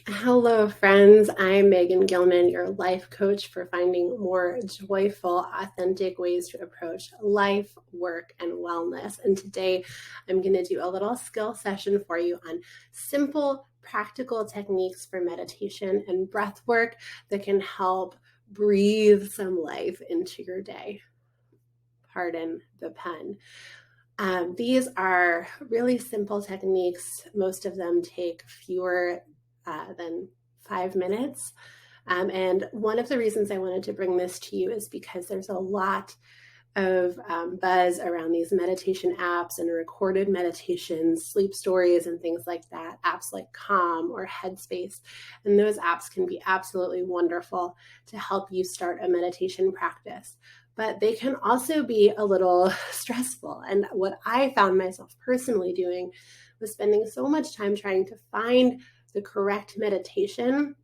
Hello, friends. I'm Megan Gilman, your life coach for finding more joyful, authentic ways to approach life, work, and wellness. And today I'm going to do a little skill session for you on simple, practical techniques for meditation and breath work that can help breathe some life into your day. Pardon the pun. These are really simple techniques. Most of them take fewer than 5 minutes. And one of the reasons I wanted to bring this to you is because there's a lot of buzz around these meditation apps and recorded meditations, sleep stories, and things like that, apps like Calm or Headspace. And those apps can be absolutely wonderful to help you start a meditation practice. But they can also be a little stressful. And what I found myself personally doing was spending so much time trying to find the correct meditation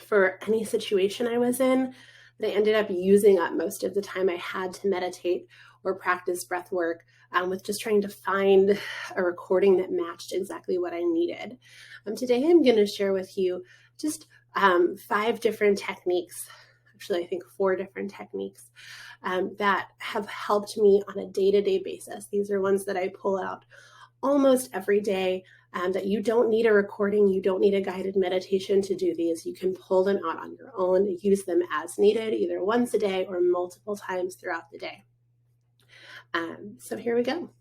for any situation I was in that I ended up using up most of the time I had to meditate or practice breath work with just trying to find a recording that matched exactly what I needed. Today I'm going to share with you just 5 different techniques, actually I think 4 different techniques that have helped me on a day-to-day basis. These are ones that I pull out almost every day, that you don't need a recording, you don't need a guided meditation to do these. You can pull them out on your own, use them as needed, either once a day or multiple times throughout the day. So here we go.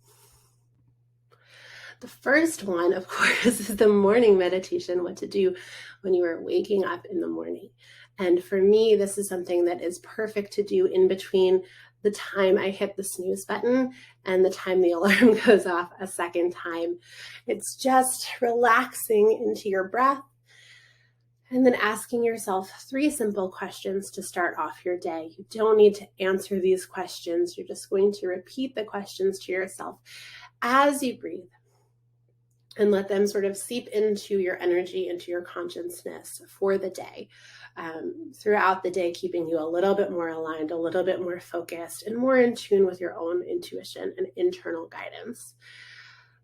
The first one, of course, is the morning meditation, what to do when you are waking up in the morning. And for me, this is something that is perfect to do in between the time I hit the snooze button and the time the alarm goes off a second time. It's just relaxing into your breath and then asking yourself 3 simple questions to start off your day. You don't need to answer these questions. You're just going to repeat the questions to yourself as you breathe and let them sort of seep into your energy, into your consciousness for the day. Throughout the day, keeping you a little bit more aligned, a little bit more focused, and more in tune with your own intuition and internal guidance.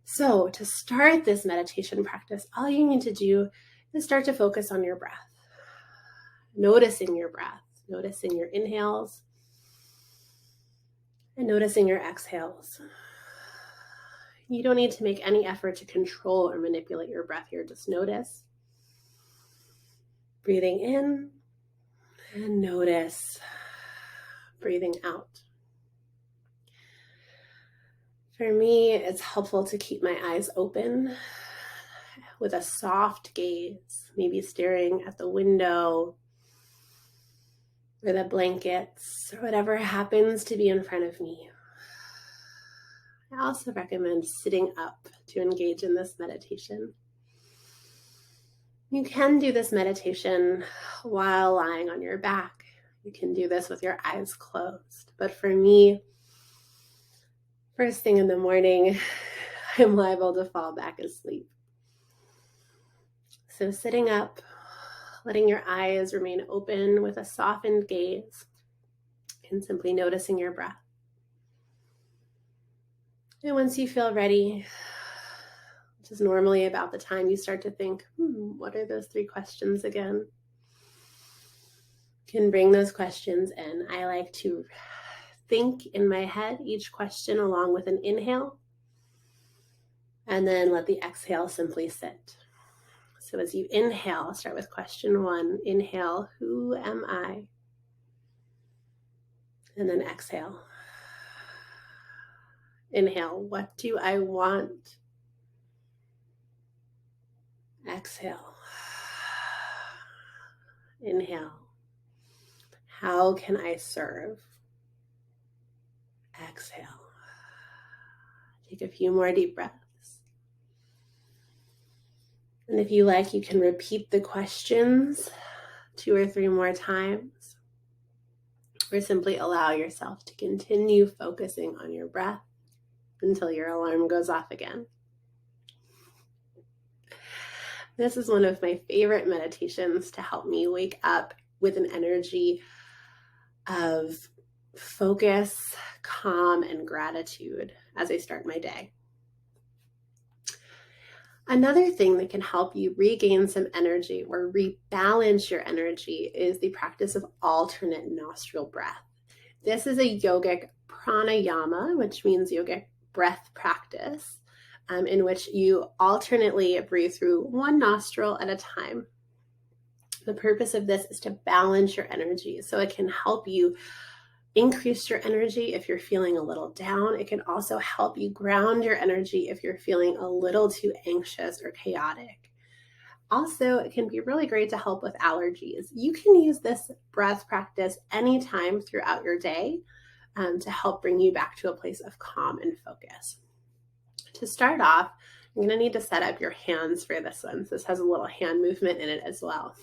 So to start this meditation practice, all you need to do is start to focus on your breath. Noticing your breath, noticing your inhales, and noticing your exhales. You don't need to make any effort to control or manipulate your breath here. Just notice. Breathing in and notice breathing out. For me, it's helpful to keep my eyes open with a soft gaze, maybe staring at the window or the blankets or whatever happens to be in front of me. I also recommend sitting up to engage in this meditation. You can do this meditation while lying on your back. You can do this with your eyes closed. But for me, first thing in the morning, I'm liable to fall back asleep. So sitting up, letting your eyes remain open with a softened gaze, and simply noticing your breath. And once you feel ready, which is normally about the time you start to think, what are those 3 questions again? You can bring those questions in. I like to think in my head each question along with an inhale, and then let the exhale simply sit. So as you inhale, start with question 1. Inhale, who am I? And then exhale. Inhale, what do I want? Exhale. Inhale, how can I serve? Exhale. Take a few more deep breaths. And if you like, you can repeat the questions 2 or 3 more times, or simply allow yourself to continue focusing on your breath until your alarm goes off again. This is one of my favorite meditations to help me wake up with an energy of focus, calm, and gratitude as I start my day. Another thing that can help you regain some energy or rebalance your energy is the practice of alternate nostril breath. This is a yogic pranayama, which means yogic breath practice, in which you alternately breathe through one nostril at a time. The purpose of this is to balance your energy, so it can help you increase your energy if you're feeling a little down. It can also help you ground your energy if you're feeling a little too anxious or chaotic. Also, it can be really great to help with allergies. You can use this breath practice anytime throughout your day to help bring you back to a place of calm and focus. To start off, you're going to need to set up your hands for this one. So this has a little hand movement in it as well.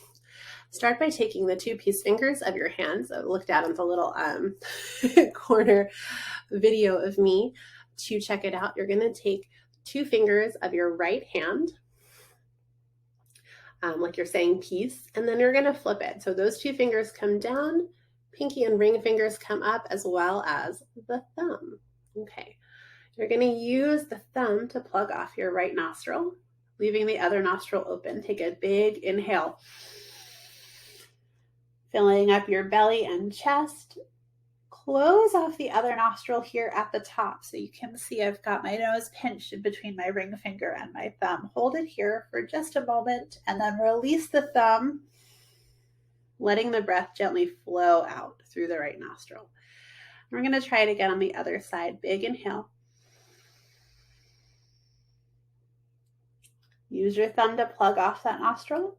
Start by taking the 2 peace fingers of your hands. I looked down at the little corner video of me to check it out. You're going to take 2 fingers of your right hand, like you're saying peace, and then you're going to flip it. So those 2 fingers come down, pinky and ring fingers come up, as well as the thumb. Okay. You're going to use the thumb to plug off your right nostril, leaving the other nostril open. Take a big inhale, filling up your belly and chest. Close off the other nostril here at the top. So you can see I've got my nose pinched in between my ring finger and my thumb. Hold it here for just a moment and then release the thumb, letting the breath gently flow out through the right nostril. We're going to try it again on the other side. Big inhale. Use your thumb to plug off that nostril.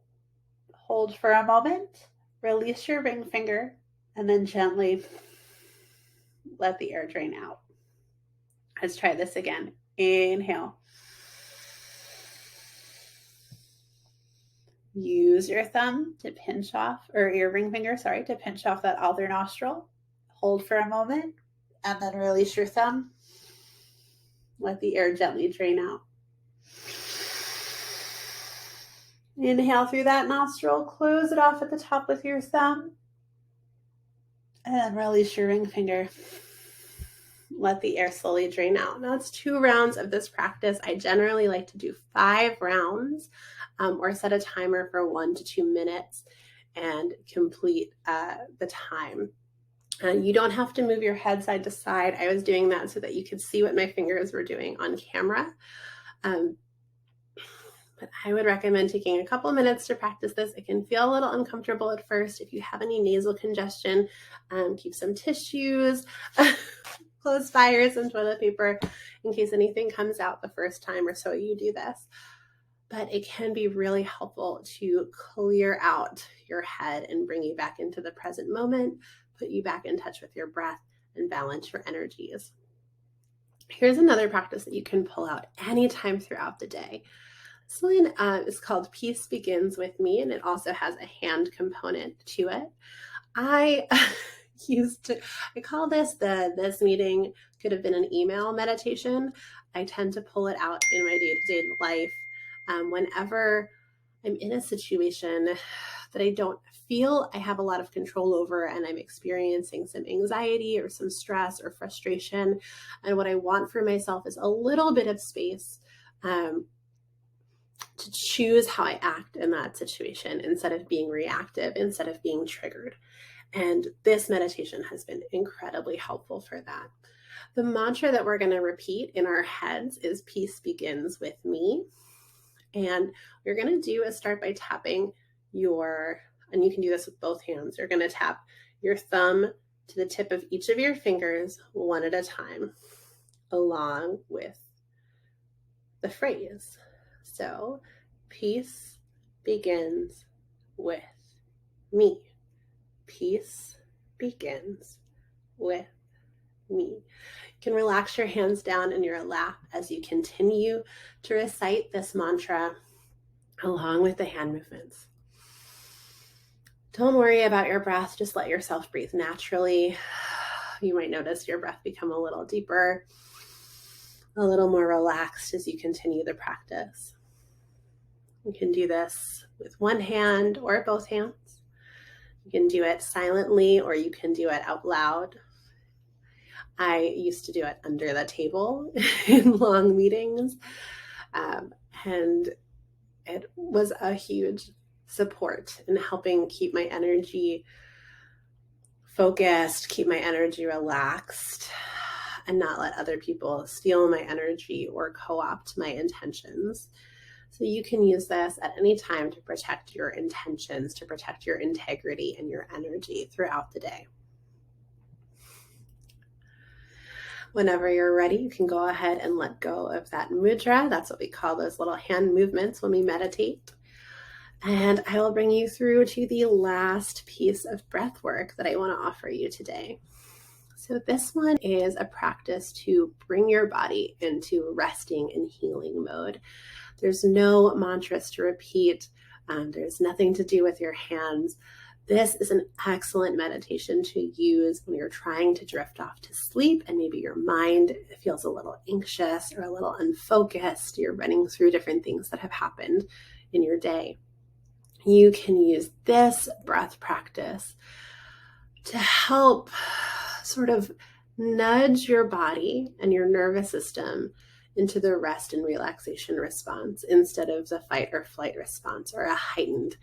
Hold for a moment. Release your ring finger and then gently let the air drain out. Let's try this again. Inhale. Use your thumb to pinch off, or your ring finger, to pinch off that other nostril. Hold for a moment and then release your thumb. Let the air gently drain out. Inhale through that nostril, close it off at the top with your thumb, and then release your ring finger. Let the air slowly drain out. Now it's 2 rounds of this practice. I generally like to do 5 rounds or set a timer for 1 to 2 minutes and complete the time. You don't have to move your head side to side. I was doing that so that you could see what my fingers were doing on camera. But I would recommend taking a couple minutes to practice this. It can feel a little uncomfortable at first. If you have any nasal congestion, keep some tissues close by or some toilet paper in case anything comes out the first time or so you do this. But it can be really helpful to clear out your head and bring you back into the present moment, put you back in touch with your breath, and balance your energies. Here's another practice that you can pull out anytime throughout the day. This one is called Peace Begins With Me, and it also has a hand component to it. I call this this meeting could have been an email meditation. I tend to pull it out in my day-to-day life whenever I'm in a situation that I don't feel I have a lot of control over and I'm experiencing some anxiety or some stress or frustration. And what I want for myself is a little bit of space to choose how I act in that situation instead of being reactive, instead of being triggered. And this meditation has been incredibly helpful for that. The mantra that we're going to repeat in our heads is peace begins with me. And what you're going to do is start by tapping and you can do this with both hands. You're going to tap your thumb to the tip of each of your fingers one at a time, along with the phrase. So, peace begins with me. Peace begins with me. You can relax your hands down in your lap as you continue to recite this mantra along with the hand movements. Don't worry about your breath. Just let yourself breathe naturally. You might notice your breath become a little deeper, a little more relaxed as you continue the practice. You can do this with one hand or both hands. You can do it silently or you can do it out loud. I used to do it under the table in long meetings. And it was a huge support in helping keep my energy focused, keep my energy relaxed, and not let other people steal my energy or co-opt my intentions. So you can use this at any time to protect your intentions, to protect your integrity and your energy throughout the day. Whenever you're ready, you can go ahead and let go of that mudra. That's what we call those little hand movements when we meditate. And I will bring you through to the last piece of breath work that I want to offer you today. So this one is a practice to bring your body into resting and healing mode. There's no mantras to repeat. There's nothing to do with your hands. This is an excellent meditation to use when you're trying to drift off to sleep and maybe your mind feels a little anxious or a little unfocused. You're running through different things that have happened in your day. You can use this breath practice to help sort of nudge your body and your nervous system into the rest and relaxation response instead of the fight or flight response or a heightened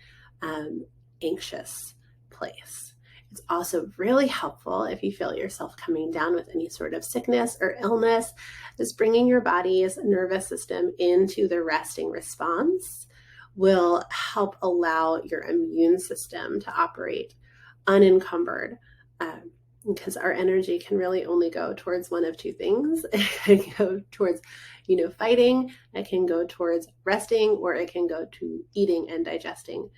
anxious place. It's also really helpful if you feel yourself coming down with any sort of sickness or illness, is bringing your body's nervous system into the resting response will help allow your immune system to operate unencumbered, because our energy can really only go towards one of two things. It can go towards, fighting, it can go towards resting, or it can go to eating and digesting.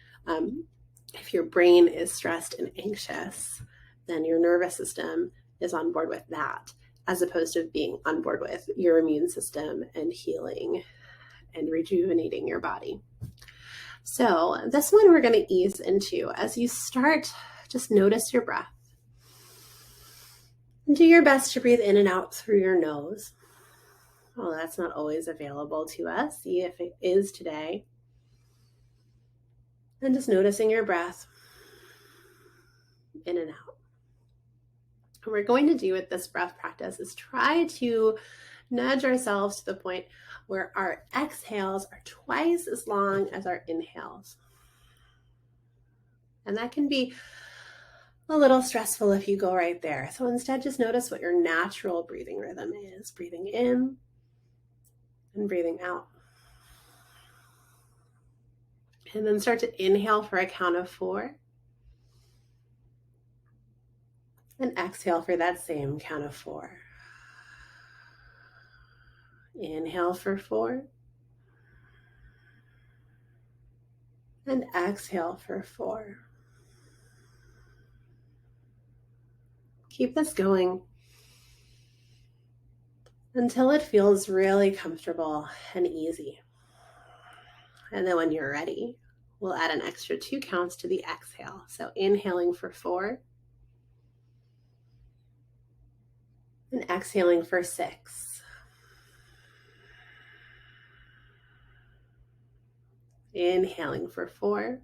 If your brain is stressed and anxious, then your nervous system is on board with that, as opposed to being on board with your immune system and healing and rejuvenating your body. So this one we're going to ease into. As you start, just notice your breath. And do your best to breathe in and out through your nose. Well, that's not always available to us. See if it is today. And just noticing your breath in and out. What we're going to do with this breath practice is try to nudge ourselves to the point where our exhales are twice as long as our inhales. And that can be a little stressful if you go right there. So instead, just notice what your natural breathing rhythm is. Breathing in and breathing out. And then start to inhale for a count of 4. And exhale for that same count of 4. Inhale for 4. And exhale for 4. Keep this going until it feels really comfortable and easy. And then when you're ready, we'll add an extra 2 counts to the exhale. So inhaling for 4 and exhaling for 6. Inhaling for 4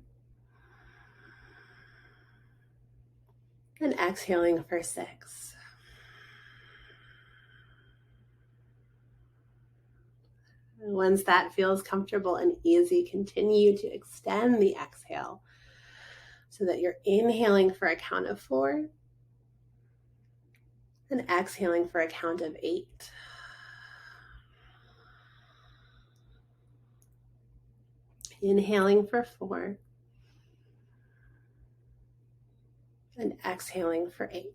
and exhaling for 6. And once that feels comfortable and easy, continue to extend the exhale so that you're inhaling for a count of 4 and exhaling for a count of 8. Inhaling for 4 and exhaling for 8.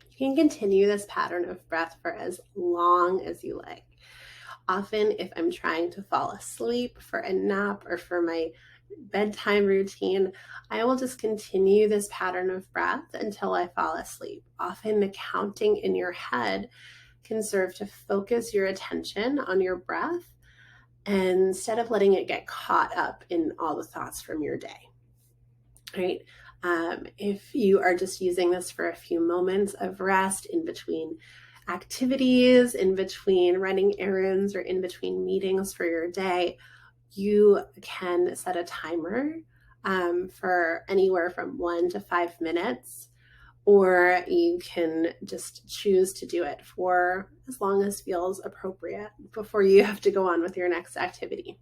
You can continue this pattern of breath for as long as you like. Often, if I'm trying to fall asleep for a nap or for my bedtime routine, I will just continue this pattern of breath until I fall asleep. Often the counting in your head can serve to focus your attention on your breath instead of letting it get caught up in all the thoughts from your day, right? If you are just using this for a few moments of rest in between activities, in between running errands, or in between meetings for your day, you can set a timer for anywhere from 1 to 5 minutes, or you can just choose to do it for as long as feels appropriate before you have to go on with your next activity.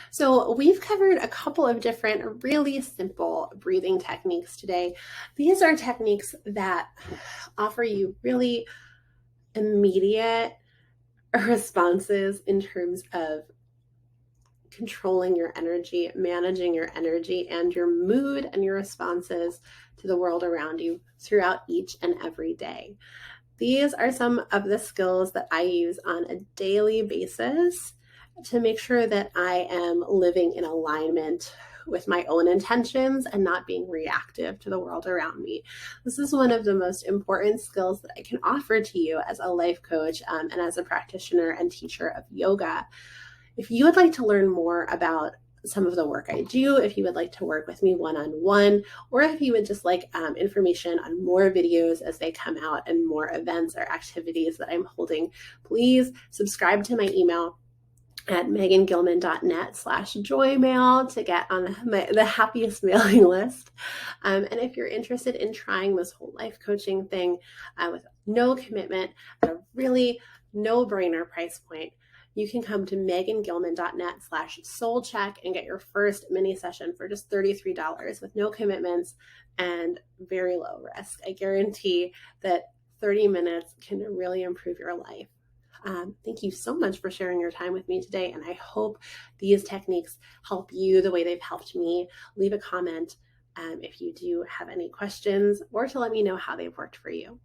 So we've covered a couple of different really simple breathing techniques today. These are techniques that offer you really immediate responses in terms of controlling your energy, managing your energy and your mood and your responses to the world around you throughout each and every day. These are some of the skills that I use on a daily basis to make sure that I am living in alignment with my own intentions and not being reactive to the world around me. This is one of the most important skills that I can offer to you as a life coach and as a practitioner and teacher of yoga. If you would like to learn more about some of the work I do, if you would like to work with me one-on-one, or if you would just like information on more videos as they come out and more events or activities that I'm holding, please subscribe to my email at megangilman.net/joymail to get on the happiest mailing list. And if you're interested in trying this whole life coaching thing with no commitment, at a really no-brainer price point, you can come to megangilman.net/soulcheck and get your first mini session for just $33 with no commitments and very low risk. I guarantee that 30 minutes can really improve your life. Thank you so much for sharing your time with me today, and I hope these techniques help you the way they've helped me. Leave a comment if you do have any questions or to let me know how they've worked for you.